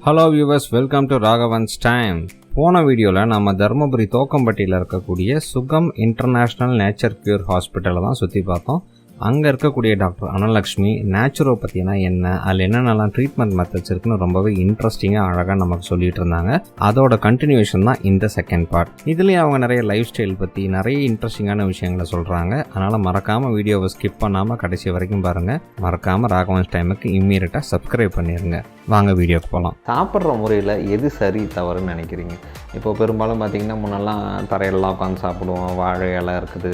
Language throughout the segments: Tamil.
Hello viewers, welcome to Ragavan stime. போன வீடியோவில் நம்ம தர்மபுரி தோக்கம்பட்டியில் இருக்கக்கூடிய சுகம் இன்டர்நேஷ்னல் நேச்சர் கியூர் ஹாஸ்பிட்டலை தான் சுற்றி பார்த்தோம். அங்கே இருக்கக்கூடிய டாக்டர் அன்னலக்ஷ்மி நேச்சுரோபதினா என்ன, அதில் என்னென்னலாம் ட்ரீட்மெண்ட் மெத்தட்ஸ் இருக்குன்னு ரொம்பவே இன்ட்ரெஸ்டிங்காக அழகாக நமக்கு சொல்லிட்டு இருந்தாங்க. அதோட கண்டினியூஷன் தான் இந்த செகண்ட் பார்ட். இதுலேயும் அவங்க நிறைய லைஃப் ஸ்டைல் பற்றி நிறைய இன்ட்ரெஸ்டிங்கான விஷயங்களை சொல்கிறாங்க. அதனால் மறக்காமல் வீடியோவை ஸ்கிப் பண்ணாமல் கடைசி வரைக்கும் பாருங்கள். மறக்காமல் ராகவன் டைமுக்கு இம்மீடியட்டாக சப்ஸ்கிரைப் பண்ணிடுங்க. வாங்க வீடியோக்கு போகலாம். சாப்பிட்ற முறையில் எது சரி தவறுன்னு நினைக்கிறீங்க? இப்போ பெரும்பாலும் பார்த்திங்கன்னா முன்னெல்லாம் தரையிலலாம் உட்காந்து சாப்பிடுவோம், வாழை இலை இருக்குது,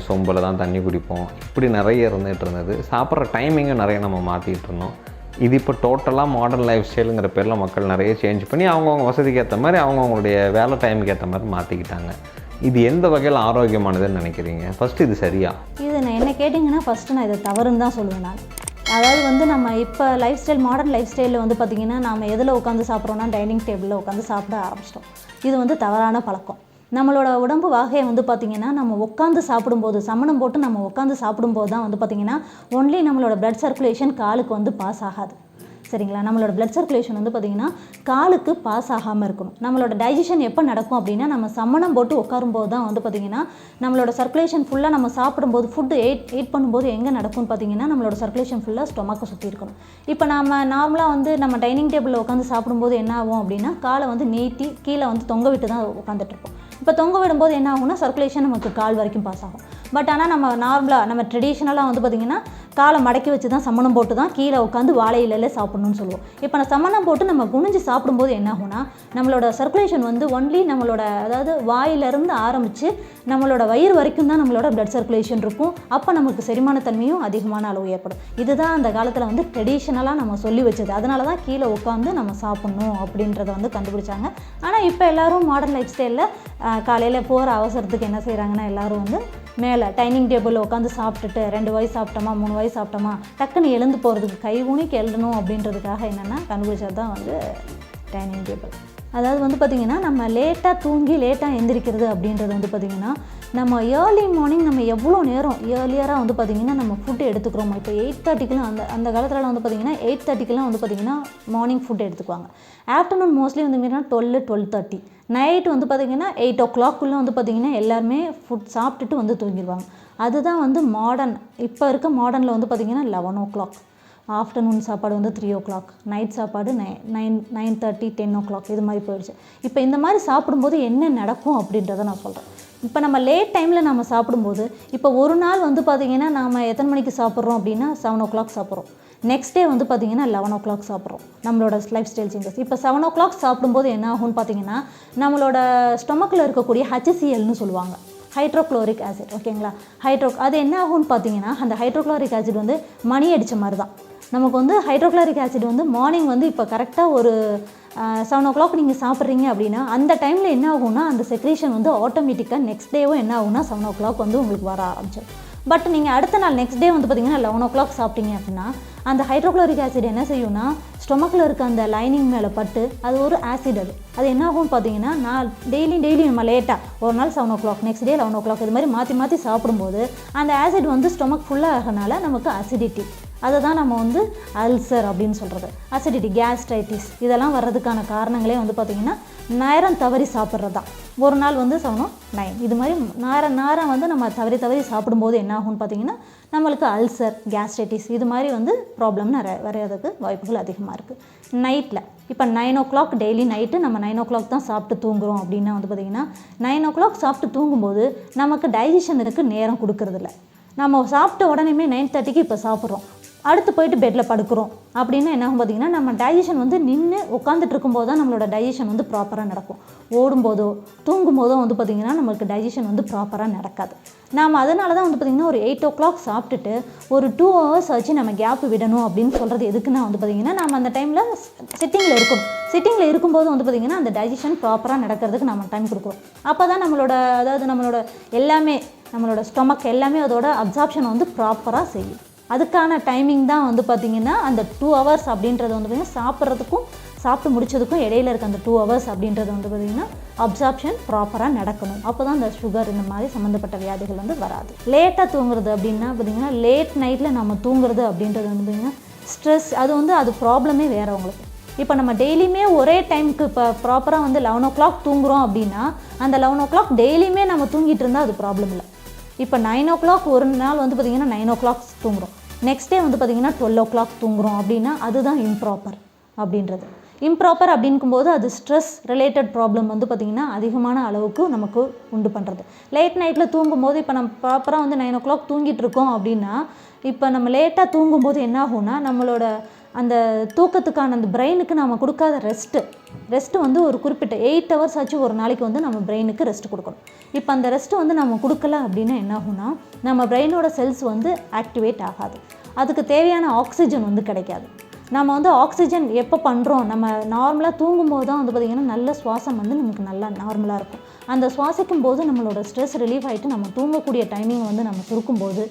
சொம்பில் தான் தண்ணி குடிப்போம், இப்படி நிறைய இருந்துகிட்டு இருந்தது. சாப்பிட்ற டைமிங்கை நிறைய நம்ம மாற்றிட்டு இருந்தோம். இது இப்போ டோட்டலாக மாடர்ன் லைஃப் ஸ்டைலுங்கிற பேரில் மக்கள் நிறைய சேஞ்ச் பண்ணி அவங்கவுங்க வசதிக்கு ஏற்ற மாதிரி அவங்கவுங்களுடைய வேலை டைமுக்கு ஏற்ற மாதிரி மாற்றிக்கிட்டாங்க. இது எந்த வகையில் ஆரோக்கியமானதுன்னு நினைக்கிறீங்க? ஃபஸ்ட்டு இது சரியா? இது நான் என்ன கேட்டிங்கன்னா ஃபஸ்ட்டு நான் இதை தவறுன்னு தான் சொல்லுவேன். நான் அதாவது நம்ம இப்போ லைஃப் ஸ்டைல் மாடர்ன் லைஃப் ஸ்டைலில் பார்த்திங்கன்னா நம்ம எதில் உட்காந்து சாப்பிட்றோன்னா டைனிங் டேபிளில் உட்காந்து சாப்பிட ஆரம்பிச்சிட்டோம். இது தவறான பழக்கம். நம்மளோட உடம்பு வகையை பார்த்திங்கன்னா நம்ம உட்காந்து சாப்பிடும்போது சமணம் போட்டு நம்ம உட்காந்து சாப்பிடும்போது தான் பார்த்திங்கன்னா ஒன்லி நம்மளோட பிளட் சர்க்குலேஷன் காலுக்கு பாஸ் ஆகாது. சரிங்களா? நம்மளோட பிளட் சர்க்குலேஷன் பார்த்திங்கன்னா காலுக்கு பாஸ் ஆகாமல் இருக்கணும். நம்மளோட டைஜஷன் எப்போ நடக்கும் அப்படின்னா நம்ம சமணம் போட்டு உட்காரும்போது தான் பார்த்திங்கன்னா நம்மளோட சர்க்குலேஷன் ஃபுல்லாக நம்ம சாப்பிடும்போது ஃபுட்டு எயிட் பண்ணும்போது எங்கே நடக்கும்னு பார்த்திங்கன்னா நம்மளோட சர்க்குலேஷன் ஃபுல்லாக ஸ்டொமக்கை சுற்றி இருக்கணும். இப்போ நம்ம நார்மலாக நம்ம டைனிங் டேபிளில் உட்காந்து சாப்பிடும்போது என்ன ஆகும் அப்படின்னா காலை நீட்டி கீழே தொங்க விட்டு தான் உட்காந்துட்ருப்போம். இப்போ தொங்க விடும்போது என்ன ஆகும்னா சர்க்குலேஷன் நமக்கு கால் வரைக்கும் பாஸ் ஆகும். பட் ஆனால் நம்ம நார்மலாக நம்ம ட்ரெடிஷ்னலாக பார்த்திங்கன்னா காலை மடக்கி வச்சு தான் சமணம் போட்டு தான் கீழே உட்காந்து வாழை இலையில சாப்பிட்ணுன்னு சொல்லுவோம். இப்போ நான் சமணம் போட்டு நம்ம குனிஞ்சு சாப்பிடும்போது என்ன ஆகும்னா நம்மளோட சர்க்குலேஷன் ஒன்லி நம்மளோட அதாவது வாயிலிருந்து ஆரம்பித்து நம்மளோட வயிறு வரைக்கும் தான் நம்மளோட பிளட் சர்க்குலேஷன் இருக்கும். அப்போ நமக்கு செரிமானத்தன்மையும் அதிகமான அளவு ஏற்படும். இதுதான் அந்த காலத்தில் ட்ரெடிஷ்னலாக நம்ம சொல்லி வச்சது. அதனால தான் கீழே உட்காந்து நம்ம சாப்பிட்ணும் அப்படின்றத கண்டுபிடிச்சாங்க. ஆனால் இப்போ எல்லோரும் மாடர்ன் லைஃப் ஸ்டைலில் காலையில் போகிற அவசரத்துக்கு என்ன செய்கிறாங்கன்னா எல்லோரும் மேலே டைனிங் டேபிளில் உட்காந்து சாப்பிட்டுட்டு 2 வாய் சாப்பிட்டோமா 3 வாய் சாப்பிட்டோமா டக்குன்னு எழுந்து போகிறதுக்கு கை ஊனிக்கு எழுதணும் அப்படின்றதுக்காக என்னென்னா கண்டுபிடிச்சது தான் டைனிங் டேபிள். அதாவது பார்த்திங்கன்னா நம்ம லேட்டாக தூங்கி லேட்டாக எந்திரிக்கிறது அப்படின்றது பார்த்திங்கன்னா நம்ம ஏர்லி மார்னிங் நம்ம எவ்வளோ நேரம் ஏர்லியராக பார்த்திங்கன்னா நம்ம ஃபுட்டு எடுத்துக்கிறோமோ. இப்போ 8:30க்குலாம் அந்த காலத்தில் பார்த்திங்கன்னா 8:30க்குலாம் பார்த்திங்கன்னா மார்னிங் ஃபுட் எடுத்துக்குவாங்க. ஆஃப்டர்நூன் மோஸ்ட்லி 12:30 நைட் பார்த்திங்கன்னா 8 o'clockக்குள்ளே பார்த்திங்கன்னா எல்லாருமே ஃபுட் சாப்பிட்டுட்டு தூங்கிடுவாங்க. அதுதான் மாடர்ன். இப்போ இருக்க மாடர்னில் பார்த்திங்கன்னா 11 o'clock, ஆஃப்டர்நூன் சாப்பாடு 3 o'clock, நைட் சாப்பாடு 9:30 10 o'clock இது மாதிரி போயிடுச்சு. இப்போ இந்த மாதிரி சாப்பிடும்போது என்ன நடக்கும் அப்படின்றத நான் சொல்கிறேன். இப்போ நம்ம லேட் டைமில் நம்ம சாப்பிடும்போது இப்போ ஒரு நாள் பார்த்திங்கன்னா நாம் எத்தனை மணிக்கு சாப்பிட்றோம் அப்படின்னா 7 o'clock சாப்பிட்றோம். நெக்ஸ்ட் டே பார்த்திங்கன்னா 11 o'clock சாப்பிட்றோம். நம்மளோட லைஃப் ஸ்டைல் சேஞ்சஸ். இப்போ 7 o'clock சாப்பிடும்போது என்ன ஆகும்னு பார்த்திங்கன்னா நம்மளோட ஸ்டொமக்கில் இருக்கக்கூடிய HClன்னு சொல்லுவாங்க, ஹைட்ரோக்ளோரிக் ஆசிட். ஓகேங்களா? அது என்ன ஆகும்னு பார்த்தீங்கன்னா அந்த ஹைட்ரோக்ளோரிக் ஆசிட் மணி அடித்த மாதிரி தான் நமக்கு ஹைட்ரோக்ளோரிக் ஆசிட் மார்னிங் இப்போ கரெக்டாக ஒரு 7 o'clock நீங்கள் சாப்பிட்றீங்க அப்படின்னா அந்த டைமில் என்ன ஆகும்னா அந்த செக்ரேஷன் ஆட்டோமேட்டிக்காக நெக்ஸ்ட் டேவும் என்ன ஆகும்னா 7 o'clock உங்களுக்கு வர ஆரம்பிச்சிடும். பட் நீங்கள் அடுத்த நாள் நெக்ஸ்ட் டே பார்த்திங்கன்னா 11 o'clock சாப்பிட்டீங்க அப்படின்னா அந்த ஹைட்ரோக்ளோரிக் ஆசிட் என்ன செய்யும்னா ஸ்டொமக்கில் இருக்க அந்த லைனிங் மேலே பட்டு அது ஒரு ஆசிட். அது என்ன ஆகும்னு பார்த்தீங்கன்னா நான் டெய்லி நம்ம லேட்டாக ஒரு நாள் 7 o'clock நெக்ஸ்ட் டே 11 o'clock இது மாதிரி மாற்றி சாப்பிடும்போது அந்த ஆசிட் ஸ்டொமக் ஃபுல்லாக ஆகிறனால நமக்கு அசிடிட்டி, அதை தான் நம்ம அல்சர் அப்படின்னு சொல்கிறது. அசிடிட்டி, கேஸ்ட்ரைட்டிஸ் இதெல்லாம் வர்றதுக்கான காரணங்களே பார்த்திங்கன்னா நேரம் தவறி சாப்பிட்றது தான். ஒரு நாள் 7 9 இது மாதிரி நேரம் நம்ம தவறி சாப்பிடும்போது என்ன ஆகும்னு பார்த்திங்கன்னா நம்மளுக்கு அல்சர், கேஸ்ட்ரைட்டிஸ் இது மாதிரி ப்ராப்ளம் வரையாததுக்கு வாய்ப்புகள் அதிகமாக இருக்குது. நைட்டில் இப்போ 9 o'clock டெய்லி நைட்டு நம்ம 9 o'clock தான் சாப்பிட்டு தூங்குகிறோம் அப்படின்னா பார்த்திங்கன்னா 9 o'clock சாப்பிட்டு தூங்கும்போது நமக்கு டைஜஷனுக்கு நேரம் கொடுக்கறதில்ல. நம்ம சாப்பிட்ட உடனேமே 9:30க்கு இப்போ சாப்பிட்றோம், அடுத்து போயிட்டு பெட்டில் படுக்கிறோம் அப்படின்னா என்ன ஆகும் பார்த்திங்கன்னா நம்ம டைஜஷன் நின்று உட்காந்துட்டு இருக்கும்போது தான் நம்மளோட டைஜஷன் ப்ராப்பராக நடக்கும். ஓடும்போதோ தூங்கும்போதோ பார்த்திங்கன்னா நம்மளுக்கு டைஜஷன் ப்ராப்பராக நடக்காது. நாம் அதனால தான் பார்த்திங்கன்னா ஒரு 8 o'clock சாப்பிட்டுட்டு ஒரு 2 hours ஆச்சு நம்ம கேப் விடணும் அப்படின்னு சொல்கிறது எதுக்குன்னா பார்த்திங்கன்னா நம்ம அந்த டைமில் சிட்டிங்கில் இருக்கும்போது பார்த்திங்கன்னா அந்த டைஜஷன் ப்ராப்பராக நடக்கிறதுக்கு நம்ம டைம் கொடுக்குறோம். அப்போ தான் நம்மளோட எல்லாமே நம்மளோட ஸ்டொமக் எல்லாமே அதோட அப்சார்ப்ஷன் ப்ராப்பராக செய்யும். அதுக்கான டைமிங் தான் பார்த்திங்கன்னா அந்த 2 hours அப்படின்றது பார்த்திங்கன்னா சாப்பிட்டு முடிச்சதுக்கும் இடையில இருக்க அந்த 2 hours அப்படின்றது பார்த்திங்கன்னா அப்சார்ப்ஷன் ப்ராப்பராக நடக்கணும். அப்போ தான் அந்த சுகர் இந்த மாதிரி சம்மந்தப்பட்ட வியாதிகள் வராது. லேட்டாக தூங்குறது அப்படின்னா பார்த்திங்கன்னா லேட் நைட்டில் நம்ம தூங்குறது அப்படின்றது பார்த்திங்கன்னா ஸ்ட்ரெஸ், அது ப்ராப்ளமே வேறு உங்களுக்கு. இப்போ நம்ம டெய்லியுமே ஒரே டைமுக்கு இப்போ ப்ராப்பராக வந்து 11 o'clock தூங்குகிறோம் அப்படின்னா அந்த 11 o'clock டெய்லியுமே நம்ம தூங்கிட்டு இருந்தால் அது ப்ராப்ளம் இல்லை. இப்போ 9 o'clock ஒரு நாள் வந்து பார்த்திங்கன்னா 9 o'clock தூங்குகிறோம், நெக்ஸ்ட் டே வந்து பார்த்திங்கன்னா 12 o'clock தூங்குகிறோம் அப்படின்னா அதுதான் இம்ப்ராப்பர் அப்படின்றது. இம்ப்ராப்பர் அப்படிங்கும்போது அது ஸ்ட்ரெஸ் ரிலேட்டட் ப்ராப்ளம் வந்து பார்த்திங்கன்னா அதிகமான அளவுக்கு நமக்கு உண்டு பண்ணுறது. லேட் நைட்டில் தூங்கும்போது இப்போ நம்ம ப்ராப்பராக வந்து 9 o'clock தூங்கிட்டு இருக்கோம் அப்படின்னா இப்போ நம்ம லேட்டாக தூங்கும்போது என்ன ஆகும்னா நம்மளோட அந்த தூக்கத்துக்கான அந்த பிரெயினுக்கு நம்ம கொடுக்காத ரெஸ்ட்டு வந்து ஒரு குறிப்பிட்ட 8 hours ஆச்சு ஒரு நாளைக்கு வந்து நம்ம பிரெயினுக்கு ரெஸ்ட் கொடுக்கணும். இப்போ அந்த ரெஸ்ட்டு வந்து நம்ம கொடுக்கல அப்படின்னா என்ன ஆகும்னா நம்ம பிரெயினோட செல்ஸ் வந்து ஆக்டிவேட் ஆகாது, அதுக்கு தேவையான ஆக்சிஜன் வந்து கிடைக்காது. நம்ம வந்து ஆக்சிஜன் எப்போ பண்ணுறோம், நம்ம நார்மலாக தூங்கும்போது தான் வந்து பார்த்திங்கன்னா நல்ல சுவாசம் வந்து நமக்கு நல்லா நார்மலாக இருக்கும். அந்த சுவாசிக்கும் போது நம்மளோட ஸ்ட்ரெஸ் ரிலீஃப் ஆகிட்டு நம்ம தூங்கக்கூடிய டைமிங் வந்து நம்ம சுருக்கும்போது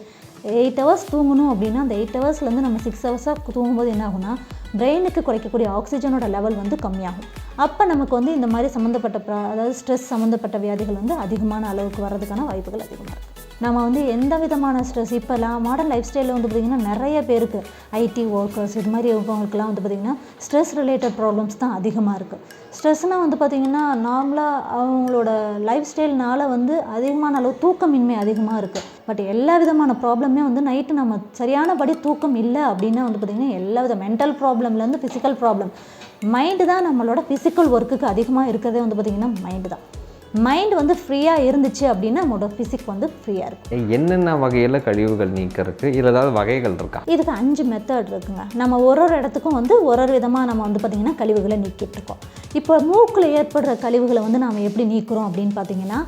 8 hours தூங்கணும் அப்படின்னா அந்த 8 hoursலேருந்து நம்ம 6 hours தூங்கும்போது என்ன ஆகும்னா பிரெயினுக்கு குறைக்கக்கூடிய ஆக்சிஜனோட லெவல் வந்து கம்மியாகும். அப்போ நமக்கு வந்து இந்த மாதிரி சம்மந்தப்பட்ட அதாவது ஸ்ட்ரெஸ் சம்மந்தப்பட்ட வியாதிகள் வந்து அதிகமான அளவுக்கு வர்றதுக்கான வாய்ப்புகள் அதிகமாக இருக்குது. நம்ம வந்து எந்த விதமான ஸ்ட்ரெஸ் இப்போலாம் மாடர்ன் லைஃப் ஸ்டைலில் வந்து பார்த்திங்கன்னா நிறைய பேருக்கு ஐடி ஒர்க்கர்ஸ் இது மாதிரி இருக்கவங்களுக்குலாம் வந்து பார்த்திங்கன்னா ஸ்ட்ரெஸ் ரிலேட்டட் ப்ராப்ளம்ஸ் தான் அதிகமாக இருக்குது. ஸ்ட்ரெஸ்னால் வந்து பார்த்திங்கன்னா நார்மலாக அவங்களோட லைஃப் ஸ்டைல்னால் வந்து அதிகமான அளவு தூக்கமின்மை அதிகமாக இருக்குது. பட் எல்லா விதமான ப்ராப்ளமே வந்து நைட்டு நம்ம சரியானபடி தூக்கம் இல்லை அப்படின்னா வந்து பார்த்திங்கன்னா எல்லா வித மென்டல் ப்ராப்ளம்லேருந்து ஃபிசிக்கல் ப்ராப்ளம், மைண்டு தான் நம்மளோட ஃபிசிக்கல் ஒர்க்குக்கு அதிகமாக இருக்கிறதே வந்து பார்த்திங்கன்னா மைண்டு தான். மைண்ட் வந்து ஃப்ரீயாக இருந்துச்சு அப்படின்னா நம்மளோட ஃபிசிக் வந்து ஃப்ரீயாக இருக்கும். என்னென்ன வகையில் கழிவுகள் நீக்கிறதுக்கு இதில் ஏதாவது வகைகள் இருக்கா? இதுக்கு 5 மெத்தட் இருக்குங்க. நம்ம ஒரு இடத்துக்கும் வந்து ஒரு விதமாக நம்ம வந்து பார்த்திங்கன்னா கழிவுகளை நீக்கிட்டு இருக்கோம். இப்போ மூக்கில் ஏற்படுற கழிவுகளை வந்து நாம் எப்படி நீக்கிறோம் அப்படின்னு பார்த்திங்கன்னா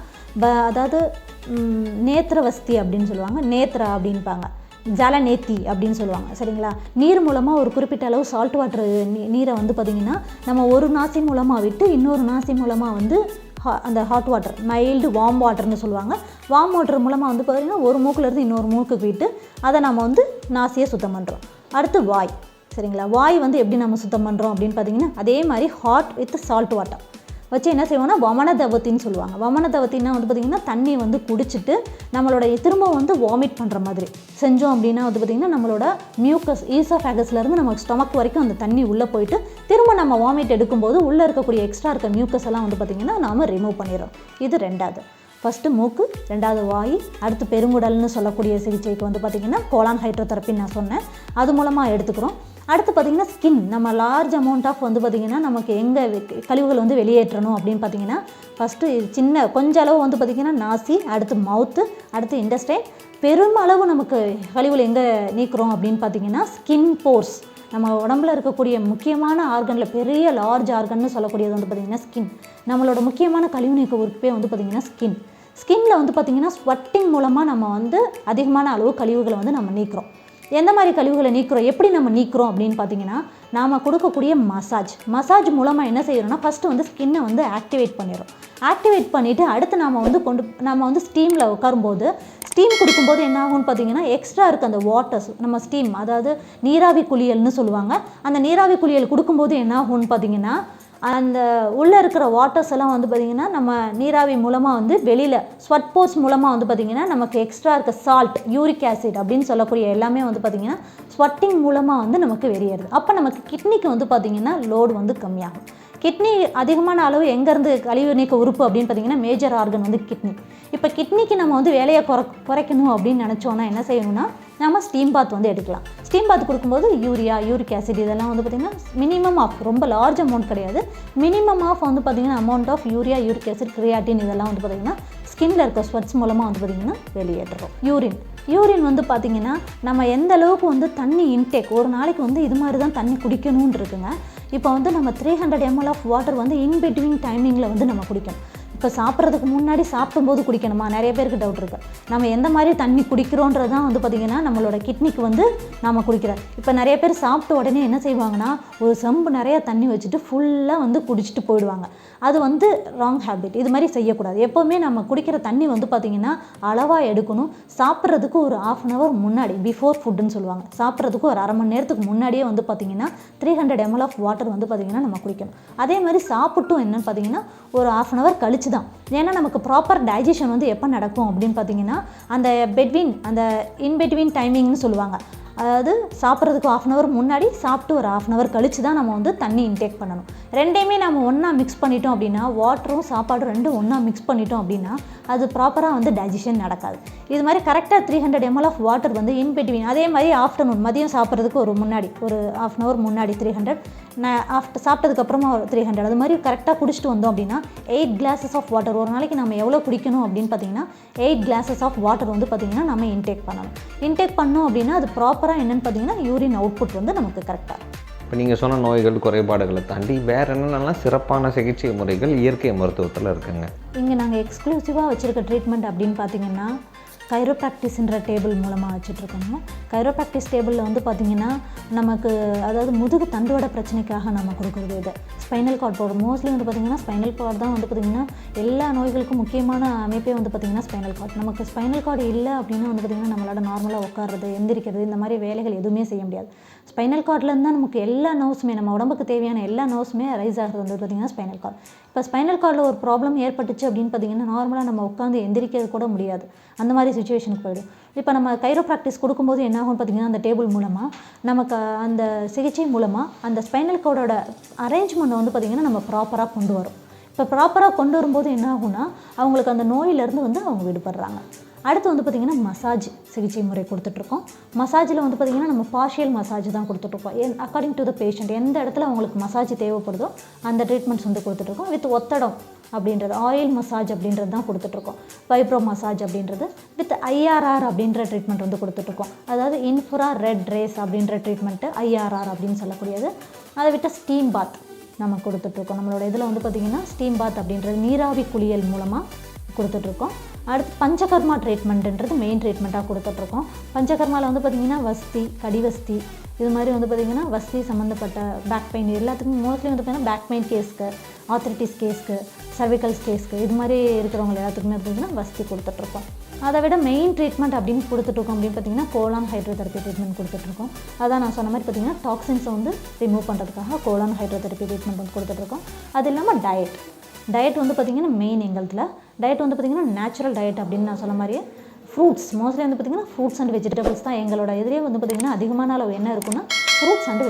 அதாவது நேத்திரவஸ்தி அப்படின்னு சொல்லுவாங்க, நேத்ரா அப்படின்பாங்க, ஜலநேத்தி அப்படின்னு சொல்லுவாங்க. சரிங்களா? நீர் மூலமாக ஒரு குறிப்பிட்ட அளவு சால்ட் வாட்டர் நீரை வந்து பார்த்திங்கன்னா நம்ம ஒரு நாசி மூலமாக விட்டு இன்னொரு நாசி மூலமாக வந்து அந்த ஹாட் வாட்டர் மைல்டு வார்ம் வாட்டர்னு சொல்லுவாங்க. வார்ம் வாட்டர் மூலமாக வந்து பார்த்திங்கன்னா ஒரு மூக்கிலேருந்து இன்னொரு மூக்குக்கு விட்டு அதை நம்ம வந்து நாசியை சுத்தம் பண்ணுறோம். அடுத்து வாய். சரிங்களா? வாய் வந்து எப்படி நம்ம சுத்தம் பண்ணுறோம் அப்படின்னு பார்த்திங்கன்னா அதே மாதிரி ஹாட் வித் சால்ட் வாட்டர் வச்சு என்ன செய்வோம்னா வமன தவத்தின்னு சொல்லுவாங்க. வமன தவத்தின்னா வந்து பார்த்திங்கன்னா தண்ணி வந்து குடிச்சிட்டு நம்மளோட திரும்ப வந்து வாமிட் பண்ணுற மாதிரி செஞ்சோம் அப்படின்னா வந்து பார்த்திங்கன்னா நம்மளோட மியூக்கஸ் ஈசோஃபேகஸ்லேருந்து நம்ம ஸ்டொமக் வரைக்கும் அந்த தண்ணி உள்ளே போயிட்டு திரும்ப நம்ம வாமிட் எடுக்கும்போது உள்ளே இருக்கக்கூடிய எக்ஸ்ட்ரா இருக்க மியூக்கஸ் எல்லாம் வந்து பார்த்திங்கன்னா நாம் ரிமூவ் பண்ணிடுறோம். இது ரெண்டாவது. ஃபஸ்ட்டு மூக்கு, ரெண்டாவது வாய், அடுத்து பெருங்குடல்னு சொல்லக்கூடிய சிகிச்சைக்கு வந்து பார்த்திங்கன்னா கோலான் ஹைட்ரோதெரப்பின்னு நான் சொன்னேன், அது மூலமாக எடுத்துக்கிறோம். அடுத்து பார்த்திங்கன்னா ஸ்கின், நம்ம லார்ஜ் அமௌண்ட் ஆஃப் வந்து பார்த்திங்கன்னா நமக்கு எங்கே கழிவுகள் வந்து வெளியேற்றணும் அப்படின்னு பார்த்திங்கன்னா ஃபஸ்ட்டு சின்ன கொஞ்சம் அளவு வந்து பார்த்திங்கன்னா நாசி, அடுத்து மவுத்து, அடுத்து இண்டஸ்டைன். பெருமளவு நமக்கு கழிவுகள் எங்கே நீக்கிறோம் அப்படின்னு பார்த்திங்கன்னா ஸ்கின் போர்ஸ், நம்ம உடம்புல இருக்கக்கூடிய முக்கியமான ஆர்கனில் பெரிய லார்ஜ் ஆர்கன்னு சொல்லக்கூடியது வந்து பார்த்திங்கன்னா ஸ்கின். நம்மளோட முக்கியமான கழிவு நீக்க உறுப்பே வந்து பார்த்திங்கன்னா ஸ்கின்னில் வந்து பார்த்திங்கன்னா ஸ்வெட்டிங் மூலமாக நம்ம வந்து அதிகமான அளவு கழிவுகளை வந்து நம்ம நீக்கிறோம். எந்த மாதிரி கழிவுகளை நீக்கிறோம், எப்படி நம்ம நீக்கிறோம் அப்படின்னு பார்த்தீங்கன்னா நாம் கொடுக்கக்கூடிய மசாஜ் மூலமாக என்ன செய்கிறோம்னா ஃபஸ்ட்டு வந்து ஸ்கின்னை வந்து ஆக்டிவேட் பண்ணிடுறோம். ஆக்டிவேட் பண்ணிவிட்டு அடுத்து நம்ம வந்து ஸ்டீமில் உட்காரும்போது ஸ்டீம் கொடுக்கும்போது என்ன ஆகும்னு பார்த்தீங்கன்னா எக்ஸ்ட்ரா இருக்க அந்த வாட்டர்ஸ் நம்ம ஸ்டீம் அதாவது நீராவி குளியல்னு சொல்லுவாங்க. அந்த நீராவி குளியல் கொடுக்கும்போது என்ன ஆகும்னு பார்த்தீங்கன்னா அந்த உள்ளே இருக்கிற வாட்டர்ஸ் எல்லாம் வந்து பார்த்திங்கன்னா நம்ம நீராவி மூலமாக வந்து வெளியில் ஸ்வெட் போர்ஸ் மூலமாக வந்து பார்த்திங்கன்னா நமக்கு எக்ஸ்ட்ரா இருக்க சால்ட், யூரிக் ஆசிட் அப்படின்னு சொல்லக்கூடிய எல்லாமே வந்து பார்த்திங்கன்னா ஸ்வெட்டிங் மூலமாக வந்து நமக்கு வெளியேறுது. அப்போ நமக்கு கிட்னிக்கு வந்து பார்த்திங்கன்னா லோடு வந்து கம்மியாகும். கிட்னி அதிகமான அளவு எங்கேருந்து கழிவு நீக்க உறுப்பு அப்படின்னு பார்த்திங்கன்னா மேஜர் ஆர்கன் வந்து கிட்னி. இப்போ கிட்னிக்கு நம்ம வந்து வேலையை குறைக்கணும் அப்படின்னு நினச்சோன்னா என்ன செய்யணும்னா நம்ம ஸ்டீம் பாத் வந்து எடுக்கலாம். ஸ்டீம் பாத் கொடுக்கும்போது யூரிக் ஆசிட் இதெல்லாம் வந்து பார்த்திங்கன்னா மினிமம் ஆஃப், ரொம்ப லார்ஜ் அமௌண்ட் கிடையாது, மினிமம் ஆஃப் வந்து பார்த்திங்கன்னா amount of uric acid, creatine இதெல்லாம் வந்து பார்த்திங்கன்னா ஸ்கின்னில் இருக்க ஸ்வெட்ஸ் மூலமாக வந்து பார்த்திங்கன்னா வெளியேற்றுறோம். யூரின் வந்து பார்த்திங்கன்னா நம்ம எந்த அளவுக்கு வந்து தண்ணி இன்டேக் ஒரு நாளைக்கு வந்து இது மாதிரி தான் தண்ணி குடிக்கணும்னு இருக்குங்க. இப்போ வந்து நம்ம 300 ml ஆஃப் வாட்டர் வந்து இன்பிட்வீன் டைமிங்கில் வந்து நம்ம குடிக்கணும். இப்போ சாப்பிட்றதுக்கு முன்னாடி சாப்பிடும்போது குடிக்கணுமா, நிறைய பேருக்கு டவுட் இருக்குது. நம்ம எந்த மாதிரி தண்ணி குடிக்கிறோன்றது தான் வந்து பார்த்திங்கன்னா நம்மளோட கிட்னிக்கு வந்து நம்ம குடிக்கிறோம். இப்போ நிறைய பேர் சாப்பிட்ட உடனே என்ன செய்வாங்கன்னா ஒரு செம்பு நிறையா தண்ணி வச்சுட்டு ஃபுல்லாக வந்து குடிச்சிட்டு போயிடுவாங்க. அது வந்து ராங் ஹேபிட். இது மாதிரி செய்யக்கூடாது. எப்போவுமே நம்ம குடிக்கிற தண்ணி வந்து பார்த்திங்கன்னா அளவாக எடுக்கணும். சாப்பிட்றதுக்கு ஒரு 1/2 hour முன்னாடி, பிஃபோர் ஃபுட்டுன்னு சொல்லுவாங்க, சாப்பிட்றதுக்கு ஒரு 1/2 மணி நேரத்துக்கு முன்னாடியே வந்து பார்த்திங்கன்னா 300 ml ஆஃப் வாட்டர் வந்து பார்த்திங்கன்னா நம்ம குடிக்கணும். அதே மாதிரி சாப்பிட்டும் என்னென்னு பார்த்திங்கன்னா ஒரு 1/2 hour கழிச்சு தான். ஏன்னா நமக்கு ப்ராப்பர் டைஜஷன் வந்து எப்போ நடக்கும் அப்படின்னு பார்த்தீங்கன்னா அந்த இன்பிட்வீன் டைமிங்னு சொல்லுவாங்க. அதாவது சாப்பிட்றதுக்கு 1/2 hour முன்னாடி, சாப்பிட்டு ஒரு 1/2 hour கழித்து தான் நம்ம வந்து தண்ணி இன்டேக் பண்ணணும். ரெண்டையுமே நம்ம ஒன்றா மிக்ஸ் பண்ணிட்டோம் அப்படின்னா, வாட்டரும் சாப்பாடும் ரெண்டும் ஒன்றா மிக்ஸ் பண்ணிட்டோம் அப்படின்னா அது ப்ராப்பராக வந்து டைஜஷன் நடக்காது. இது மாதிரி கரெக்டாக 300 ml ஆஃப் வாட்டர் வந்து இன் பிட்வீன், அதே மாதிரி ஆஃப்டர்நூன் மதியம் சாப்பிட்றதுக்கு ஒரு முன்னாடி ஒரு 1/2 hour முன்னாடி 300, ஆஃப்டர் சாப்பிட்டதுக்கப்புறமா ஒரு 300, அது மாதிரி கரெக்டாக குடிச்சிட்டு வந்தோம் அப்படின்னா 8 glasses ஆஃப் வாட்டர் ஒரு நாளைக்கு நம்ம எவ்வளோ குடிக்கணும் அப்படின்னு பார்த்தீங்கன்னா 8 glasses ஆஃப் வாட்டர் வந்து பார்த்திங்கன்னா நம்ம இன்டேக் பண்ணணும். இன்டேக் பண்ணோம் அப்படின்னா அது ப்ராப்பராக என்னென்னு பார்த்தீங்கன்னா யூரின் அவுட்புட் வந்து நமக்கு கரெக்டாக. இப்போ நீங்கள் சொன்ன நோய்கள் குறைபாடுகளை தாண்டி வேறு என்னென்னலாம் சிறப்பான சிகிச்சை முறைகள் இயற்கை மருத்துவத்தில் இருக்குங்க? இங்கே நாங்கள் எக்ஸ்க்ளூசிவாக வச்சுருக்க ட்ரீட்மெண்ட் அப்படின்னு பார்த்தீங்கன்னா கைரோப்ராக்டிஸ்ன்ற டேபிள் மூலமாக வச்சுட்ருக்கோங்க. கைரோப்ராக்டிஸ் டேபிளில் வந்து பார்த்திங்கன்னா நமக்கு அதாவது முதுகு தண்டுவட பிரச்சனைக்காக நம்ம கொடுக்குறது இது ஸ்பைனல் கார்ட் போடுறோம். மோஸ்ட்லி வந்து பார்த்திங்கன்னா ஸ்பைனல் கார்டு தான் வந்து பார்த்திங்கன்னா எல்லா நோய்களுக்கும் முக்கியமான அமைப்பே வந்து பார்த்திங்கன்னா ஸ்பைனல் கார்டு. நமக்கு ஸ்பைனல் கார்டு இல்லை அப்படின்னா வந்து பார்த்திங்கன்னா நம்மளோட நார்மலாக உட்கார்றது, எந்திரிக்கிறது, இந்த மாதிரி வேலைகள் எதுவுமே செய்ய முடியாது. ஸ்பைனல் கார்ட்லேருந்து தான் நமக்கு எல்லா நர்வ்ஸுமே, நம்ம உடம்புக்கு தேவையான எல்லா நர்வ்ஸுமே ரைஸ் ஆகிறது வந்து பார்த்திங்கன்னா ஸ்பைனல் கார்டு. இப்போ ஸ்பைனல் கார்டில் ஒரு ப்ராப்ளம் ஏற்பட்டுச்சு அப்படின்னு பார்த்திங்கன்னா நார்மலாக நம்ம உட்காந்து எந்திரிக்கிறது கூட முடியாது, அந்த மாதிரி சுச்சுவேஷனுக்கு போயிடும். இப்போ நம்ம கைரோப்ராக்டிஸ் கொடுக்கும்போது என்ன ஆகும்னு பார்த்திங்கன்னா அந்த டேபிள் மூலமாக நமக்கு அந்த சிகிச்சை மூலமாக அந்த ஸ்பைனல் கார்டோட அரேஞ்ச்மெண்ட்டை வந்து பார்த்திங்கன்னா நம்ம ப்ராப்பராக கொண்டு வரும். இப்போ ப்ராப்பராக கொண்டு வரும்போது என்ன ஆகும்னா அவங்களுக்கு அந்த நோயிலேருந்து வந்து அவங்க விடுபடுறாங்க. அடுத்து வந்து பார்த்திங்கன்னா மசாஜ் சிகிச்சை முறை கொடுத்துட்ருக்கோம். மசாஜில் வந்து பார்த்திங்கன்னா நம்ம பார்ஷியல் மசாஜ் தான் கொடுத்துட்ருக்கோம். அக்கார்டிங் டு த பேஷண்ட் எந்த இடத்துல அவங்களுக்கு மசாஜ் தேவைப்படுதோ அந்த ட்ரீட்மெண்ட்ஸ் வந்து கொடுத்துட்ருக்கோம். வித் ஒத்தடம் அப்படின்றது, ஆயில் மசாஜ் அப்படின்றது தான் கொடுத்துட்ருக்கோம். வைப்ரோ மசாஜ் அப்படின்றது, வித் ஐஆர்ஆர் அப்படின்ற ட்ரீட்மெண்ட் வந்து கொடுத்துட்ருக்கோம். அதாவது இன்ஃப்ரா ரெட் ரேஸ் அப்படின்ற ட்ரீட்மெண்ட்டு ஐஆர்ஆர் அப்படின்னு சொல்லக்கூடியது. அதை விட்ட ஸ்டீம் பாத் நம்ம கொடுத்துட்ருக்கோம். நம்மளோட இதில் வந்து பார்த்திங்கன்னா ஸ்டீம் பாத் அப்படின்றது நீராவி குளியல் மூலமாக கொடுத்துட்ருக்கோம். அடுத்து பஞ்சகர்மா ட்ரீட்மெண்ட்டுன்றது மெயின் ட்ரீட்மெண்ட்டாக கொடுத்துட்ருக்கோம். பஞ்சகர்மாவில் வந்து பார்த்திங்கன்னா வஸ்தி, கடிவஸ்தி, இது மாதிரி வந்து பார்த்திங்கன்னா வஸ்தி சம்மந்தப்பட்ட பேக் பெயின் எல்லாத்துக்கும் மோஸ்ட்லி வந்து பார்த்திங்கன்னா பேக் பெயின் கேஸ்க்கு, ஆர்த்ரைட்டிஸ் கேஸ்க்கு, சர்விக்கல்ஸ் கேஸ்க்கு, இது மாதிரி இருக்கிறவங்க எல்லாத்துக்குமே பார்த்திங்கன்னா வஸ்தி கொடுத்துட்ருக்கோம். அதை விட மெயின் ட்ரீட்மெண்ட் அப்படின்னு கொடுத்துட்ருக்கோம் அப்படின்னு பார்த்திங்கன்னா கோலான் ஹைட்ரோதெரப்பி ட்ரீட்மெண்ட் கொடுத்துட்ருக்கோம். அதான் நான் சொன்ன மாதிரி பார்த்திங்கன்னா டாக்ஸின்ஸை வந்து ரிமூவ் பண்ணுறதுக்காக கோலான் ஹைட்ரோதெரப்பி ட்ரீட்மெண்ட் வந்து கொடுத்துட்ருக்கோம். அது இல்லாமல் டயட் வந்து பார்த்திங்கன்னா மெயின் எங்களுதில் டயட் வந்து பார்த்திங்கன்னா நேச்சுரல் டயட் அப்படின்னு நான் சொன்ன மாதிரியே ஃப்ரூட்ஸ், மோஸ்ட்லி வந்து பார்த்திங்கன்னா ஃப்ரூட்ஸ் அண்ட் வெஜிடபிள்ஸ் தான் எங்களோட எதிரே வந்து பார்த்திங்கன்னா அதிகமான அளவு என்ன இருக்குன்னா ஃப்ரூட்ஸ் அண்ட்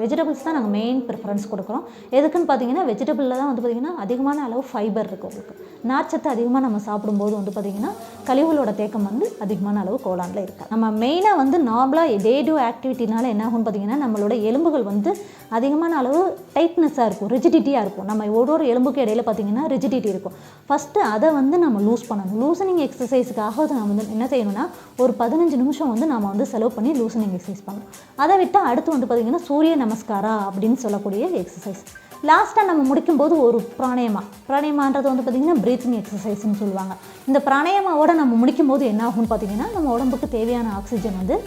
வெஜிடபிள்ஸ் தான் நாங்கள் மெயின் ப்ரிஃபரன்ஸ் கொடுக்குறோம். எதுக்குன்னு பார்த்திங்கன்னா வெஜிடபிளில் தான் வந்து பார்த்திங்கன்னா அதிகமான அளவு ஃபைபர் இருக்குது. உங்களுக்கு நார்ச்சத்து அதிகமாக நம்ம சாப்பிடும்போது வந்து பார்த்திங்கன்னா கழிவுகளோட தேக்கம் வந்து அதிகமான அளவு கோலானில் இருக்குது. நம்ம மெயினாக வந்து நார்மலாக டே டு ஆக்டிவிட்டினால என்ன ஆகும்னு பார்த்திங்கன்னா நம்மளோட எலும்புகள் வந்து அதிகமான அளவு டைட்னஸாக இருக்கும், ரிஜிடிட்டியாக இருக்கும். நம்ம ஒரு எலும்புக்கு இடையில பார்த்திங்கன்னா ரிஜிடிட்டி இருக்கும். ஃபஸ்ட்டு அதை வந்து நம்ம லூஸ் பண்ணணும். லூசனிங் எக்ஸசைஸுக்காக நம்ம வந்து என்ன செய்யணும்னா ஒரு 15 நிமிஷம் வந்து நம்ம வந்து செலவு பண்ணி லூசனிங் எக்ஸசைஸ் பண்ணணும். அதை விட்டால் அடுத்து வந்து பார்த்திங்கன்னா சூரிய நமஸ்காரா அப்படின்னு சொல்லக்கூடிய எக்ஸசைஸ். லாஸ்ட்டாக நம்ம முடிக்கும்போது ஒரு பிராணயமான்றது வந்து பார்த்திங்கன்னா ப்ரீத்திங் எக்ஸசைஸ்ன்னு சொல்லுவாங்க. இந்த பிராணயமாவோட நம்ம முடிக்கும்போது என்ன ஆகும்னு பார்த்திங்கன்னா நம்ம உடம்புக்கு தேவையான ஆக்சிஜன் வந்து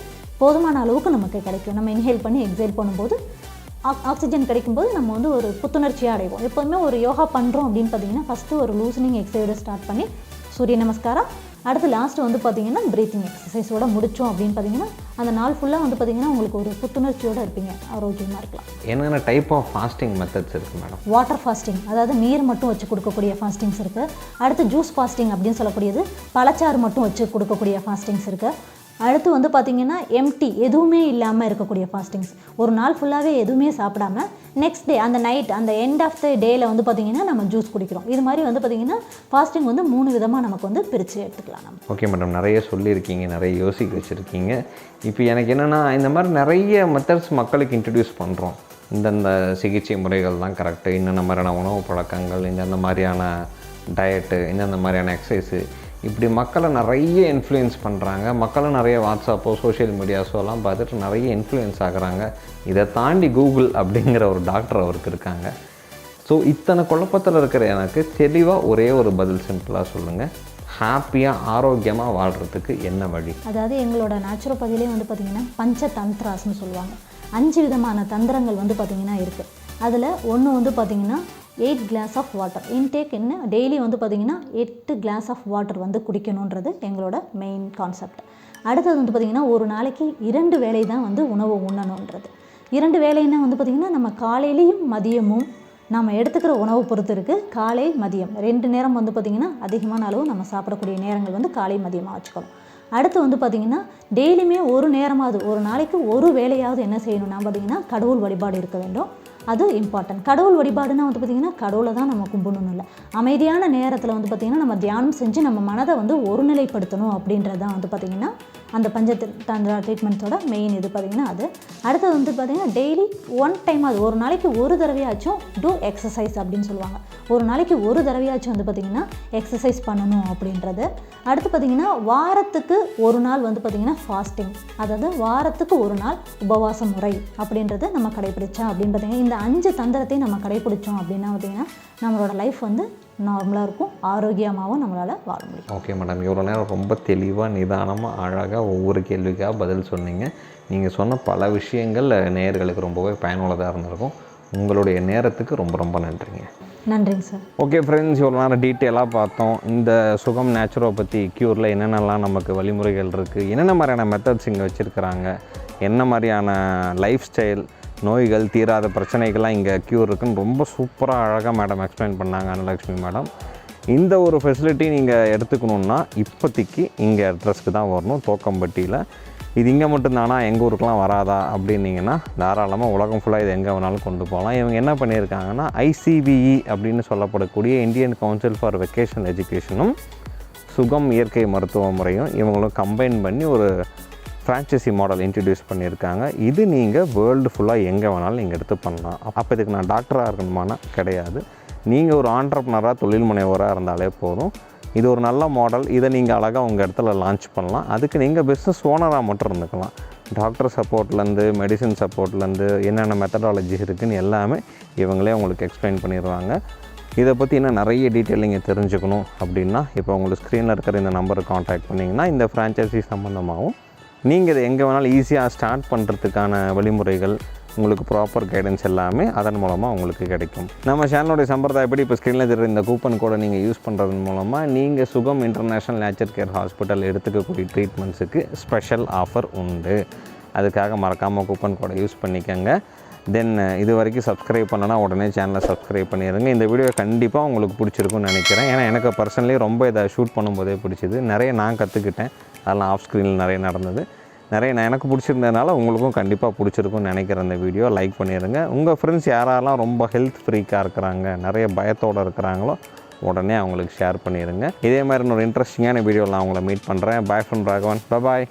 போதுமான அளவுக்கு நமக்கு கிடைக்கும். நம்ம இன்ஹேல் பண்ணி எக்ஸைல் பண்ணும்போது ஆக்சிஜன் கிடைக்கும்போது நம்ம வந்து ஒரு புத்துணர்ச்சியாக அடைவோம். எப்போதுமே ஒரு யோகா பண்ணுறோம் அப்படின்னு பார்த்திங்கன்னா ஃபஸ்ட்டு ஒரு லூசனிங் எக்ஸசைஸோட ஸ்டார்ட் பண்ணி சூரிய நமஸ்காரா, அடுத்து லாஸ்ட்டு வந்து பார்த்திங்கன்னா ப்ரீத்திங் எக்ஸசைஸோட முடித்தோம் அப்படின்னு பார்த்திங்கன்னா அந்த நாள் ஃபுல்லாக வந்து பார்த்திங்கன்னா உங்களுக்கு ஒரு புத்துணர்ச்சியோடு இருப்பீங்க, ஆரோக்கியமாக இருக்கலாம். என்னென்ன டைப் ஆஃப் ஃபாஸ்டிங் மெத்தட்ஸ் இருக்குது மேடம்? வாட்டர் ஃபாஸ்டிங், அதாவது நீர் மட்டும் வச்சு கொடுக்கக்கூடிய ஃபாஸ்டிங்ஸ் இருக்குது. அடுத்து ஜூஸ் ஃபாஸ்டிங் அப்படின்னு சொல்லக்கூடியது, பழச்சாறு மட்டும் வச்சு கொடுக்கக்கூடிய ஃபாஸ்டிங்ஸ் இருக்குது. அடுத்து வந்து பார்த்திங்கன்னா எம்டி, எதுவுமே இல்லாமல் இருக்கக்கூடிய ஃபாஸ்டிங்ஸ். ஒரு நாள் ஃபுல்லாகவே எதுவுமே சாப்பிடாம நெக்ஸ்ட் டே அந்த நைட் அந்த எண்ட் ஆஃப் த டேயில் வந்து பார்த்திங்கன்னா நம்ம ஜூஸ் குடிக்கிறோம். இது மாதிரி வந்து பார்த்திங்கன்னா ஃபாஸ்டிங் வந்து 3 விதமாக நமக்கு வந்து பிரித்து எடுத்துக்கலாம் நம்ம. ஓகே மேடம், நிறைய சொல்லியிருக்கீங்க, நிறைய யோசிக்க வச்சுருக்கீங்க. இப்போ எனக்கு என்னென்னா இந்த மாதிரி நிறைய மெத்தட்ஸ் மக்களுக்கு இன்ட்ரடியூஸ் பண்ணுறோம். இந்தந்த சிகிச்சை முறைகள் தான் கரெக்டு, இன்னென்ன மாதிரியான உணவு பழக்கங்கள், இந்தந்த மாதிரியான டயட்டு, இந்தந்த மாதிரியான எக்ஸசைஸு, இப்படி மக்களை நிறைய இன்ஃப்ளூயன்ஸ் பண்ணுறாங்க. மக்களும் நிறைய வாட்ஸ்அப்போ சோஷியல் மீடியாஸோ எல்லாம் பார்த்துட்டு நிறைய இன்ஃப்ளூயன்ஸ் ஆகுறாங்க. இதை தாண்டி கூகுள் அப்படிங்கிற ஒரு டாக்டர் அவருக்கு இருக்காங்க. ஸோ இத்தனை குழப்பத்தில் இருக்கிற எனக்கு தெளிவாக ஒரே ஒரு பதில் சிம்பிளாக சொல்லுங்கள், ஹாப்பியாக ஆரோக்கியமாக வாழ்கிறதுக்கு என்ன வழி? அதாவது எங்களோட நேச்சுரோபதியிலே வந்து பார்த்திங்கன்னா பஞ்சதந்திராஸ்ன்னு சொல்லுவாங்க. 5 விதமான தந்திரங்கள் வந்து பார்த்திங்கன்னா இருக்குது. அதில் ஒன்று வந்து பார்த்திங்கன்னா 8 கிளாஸ் ஆஃப் வாட்டர் இன்டேக். என்ன டெய்லி வந்து பார்த்திங்கன்னா 8 கிளாஸ் ஆஃப் வாட்டர் வந்து குடிக்கணுன்றது எங்களோட மெயின் கான்செப்ட். அடுத்தது வந்து பார்த்திங்கன்னா ஒரு நாளைக்கு 2 வேளை தான் வந்து உணவு உண்ணணுன்றது. 2 வேளைன்னா வந்து பார்த்திங்கன்னா நம்ம காலையிலையும் மதியமும் நம்ம எடுத்துக்கிற உணவு பொறுத்து இருக்குது. காலை மதியம் 2 நேரம் வந்து பார்த்திங்கன்னா அதிகமான அளவு நம்ம சாப்பிடக்கூடிய நேரங்கள் வந்து காலை மதியமாக வச்சுக்கணும். அடுத்து வந்து பார்த்திங்கன்னா டெய்லியுமே ஒரு நேரமாவது, ஒரு நாளைக்கு ஒரு வேளையாவது என்ன செய்யணும்னா பார்த்திங்கன்னா கடவுள் வழிபாடு இருக்க வேண்டும். அது இம்பார்ட்டன்ட். கடவுள் வழிபாடுனா வந்து பார்த்திங்கன்னா கடவுளை தான் நம்ம கும்பிடணும் இல்லை, அமைதியான நேரத்தில் வந்து பார்த்திங்கன்னா நம்ம தியானம் செஞ்சு நம்ம மனதை வந்து ஒருநிலைப்படுத்தணும் அப்படின்றது தான் வந்து பார்த்திங்கன்னா அந்த பஞ்சதந்திரா ட்ரீட்மெண்ட்ஸோட மெயின் இது பார்த்திங்கன்னா அது. அடுத்தது வந்து பார்த்திங்கன்னா டெய்லி ஒன் டைம், அது ஒரு நாளைக்கு ஒரு தடவையாச்சும் டூ எக்ஸசைஸ் அப்படின்னு சொல்லுவாங்க. ஒரு நாளைக்கு ஒரு தடவையாச்சும் வந்து பார்த்திங்கன்னா எக்ஸசைஸ் பண்ணணும் அப்படின்றது. அடுத்து பார்த்திங்கன்னா வாரத்துக்கு ஒரு நாள் வந்து பார்த்திங்கன்னா ஃபாஸ்டிங், அதாவது வாரத்துக்கு ஒரு நாள் உபவாச முறை அப்படின்றது நம்ம கடைப்பிடிச்சோம் அப்படின்னு பார்த்திங்கன்னா இந்த 5 தந்திரத்தையும் நம்ம கடைப்பிடிச்சோம் அப்படின்னா பார்த்திங்கன்னா நம்மளோட லைஃப் வந்து நார்மலாக இருக்கும், ஆரோக்கியமாகவும் நம்மளால் வாழ முடியும். ஓகே மேடம், இவ்வளோ நேரம் ரொம்ப தெளிவாக நிதானமாக அழகாக ஒவ்வொரு கேள்விக்காக பதில் சொன்னீங்க. நீங்கள் சொன்ன பல விஷயங்கள் நேயர்களுக்கு ரொம்பவே பயனுள்ளதாக இருந்திருக்கும். உங்களுடைய நேரத்துக்கு ரொம்ப ரொம்ப நன்றிங்க. நன்றிங்க சார். ஓகே ஃப்ரெண்ட்ஸ், இவ்வளோ நேரம் டீட்டெயிலாக பார்த்தோம். இந்த சுகம் நேச்சுரோபதி க்யூரில் என்னென்னலாம் நமக்கு வழிமுறைகள் இருக்குது, என்னென்ன மாதிரியான மெத்தட்ஸ் இங்கே வச்சுருக்கிறாங்க, என்ன மாதிரியான லைஃப் ஸ்டைல், நோய்கள், தீராத பிரச்சனைகள்லாம் இங்கே க்யூர் இருக்குன்னு ரொம்ப சூப்பராக அழகாக மேடம் எக்ஸ்பிளைன் பண்ணாங்க அன்னலக்ஷ்மி மேடம். இந்த ஒரு ஃபெசிலிட்டி நீங்கள் எடுத்துக்கணுன்னா இப்போதைக்கு இங்கே அட்ரஸ்க்கு தான் வரணும், தோக்கம்பட்டியில். இது இங்கே மட்டும்தானா, எங்கள் ஊருக்கெலாம் வராதா அப்படின்னீங்கன்னா தாராளமாக உலகம் ஃபுல்லாக இது எங்கே வேணாலும் கொண்டு போகலாம். இவங்க என்ன பண்ணியிருக்காங்கன்னா ICVE அப்படின்னு சொல்லப்படக்கூடிய இந்தியன் கவுன்சில் ஃபார் வெக்கேஷனல் எஜுகேஷனும் சுகம் இயற்கை மருத்துவ முறையும் இவங்களும் கம்பைன் பண்ணி ஒரு ஃப்ரான்ச்சைசி மாடல் இன்ட்ரடியூஸ் பண்ணியிருக்காங்க. இது நீங்கள் வேர்ல்டு ஃபுல்லாக எங்கே வேணாலும் நீங்கள் எடுத்து பண்ணலாம். அப்போ இதுக்கு நான் டாக்டராக இருக்கணுமானா கிடையாது, நீங்கள் ஒரு ஆண்டர்ப்ரனராக தொழில் முனைவோராக இருந்தாலே போதும். இது ஒரு நல்ல மாடல். இதை நீங்கள் அழகாக உங்கள் இடத்துல லான்ச் பண்ணலாம். அதுக்கு நீங்கள் பிஸ்னஸ் ஓனராக மட்டும் இருந்துக்கலாம். டாக்டர் சப்போர்ட்லேருந்து மெடிசின் சப்போர்ட்லேருந்து என்னென்ன மெத்தடாலஜி இருக்குதுன்னு எல்லாமே இவங்களே உங்களுக்கு எக்ஸ்பிளைன் பண்ணிடுவாங்க. இதை பற்றி இன்னும் நிறைய டீட்டெயில் நீங்கள் தெரிஞ்சுக்கணும் அப்படின்னா இப்போ உங்களுக்கு ஸ்க்ரீனில் இருக்கிற இந்த நம்பருக்கு காண்டாக்ட் பண்ணிங்கன்னா இந்த ஃப்ரான்ச்சைசி சம்மந்தமாகவும் நீங்கள் இதை எங்கே வேணாலும் ஈஸியாக ஸ்டார்ட் பண்ணுறதுக்கான வழிமுறைகள், உங்களுக்கு ப்ராப்பர் கைடன்ஸ் எல்லாமே அதன் மூலமாக உங்களுக்கு கிடைக்கும். நம்ம சேனலுடைய சம்பிரதாயப்படி இப்போ ஸ்க்ரீனில் தெரிகிற இந்த கூப்பன் கோடை நீங்கள் யூஸ் பண்ணுறதன் மூலமாக நீங்கள் Sugam international nature care hospital எடுத்துக்கக்கூடிய ட்ரீட்மெண்ட்ஸுக்கு ஸ்பெஷல் ஆஃபர் உண்டு. அதுக்காக மறக்காமல் கூப்பன் கோடை யூஸ் பண்ணிக்கோங்க. தென் இது வரைக்கும் சப்ஸ்கிரைப் பண்ணனா உடனே சேனலை சப்ஸ்கிரைப் பண்ணிடுங்க. இந்த வீடியோ கண்டிப்பாக உங்களுக்கு பிடிச்சிருக்குன்னு நினைக்கிறேன். ஏன்னா எனக்கு பர்சனலி ரொம்ப இதை ஷூட் பண்ணும்போதே பிடிச்சிது. நிறைய நான் கற்றுக்கிட்டேன், அதெல்லாம் ஆஃப் ஸ்க்ரீனில் நிறைய நடந்தது. நிறைய எனக்கு பிடிச்சிருந்ததுனால உங்களுக்கும் கண்டிப்பாக பிடிச்சிருக்குன்னு நினைக்கிறேன். இந்த வீடியோ லைக் பண்ணிடுங்க. உங்கள் ஃப்ரெண்ட்ஸ் யாரெல்லாம் ரொம்ப ஹெல்த் ஃப்ரீக்காக இருக்கிறாங்க, நிறைய பயத்தோடு இருக்கிறாங்களோ உடனே அவங்களுக்கு ஷேர் பண்ணிடுங்க. இதே மாதிரி ஒரு இன்ட்ரெஸ்டிங்கான வீடியோவில் நான் உங்களை மீட் பண்ணுறேன். Bye from Raghavan. பாய்.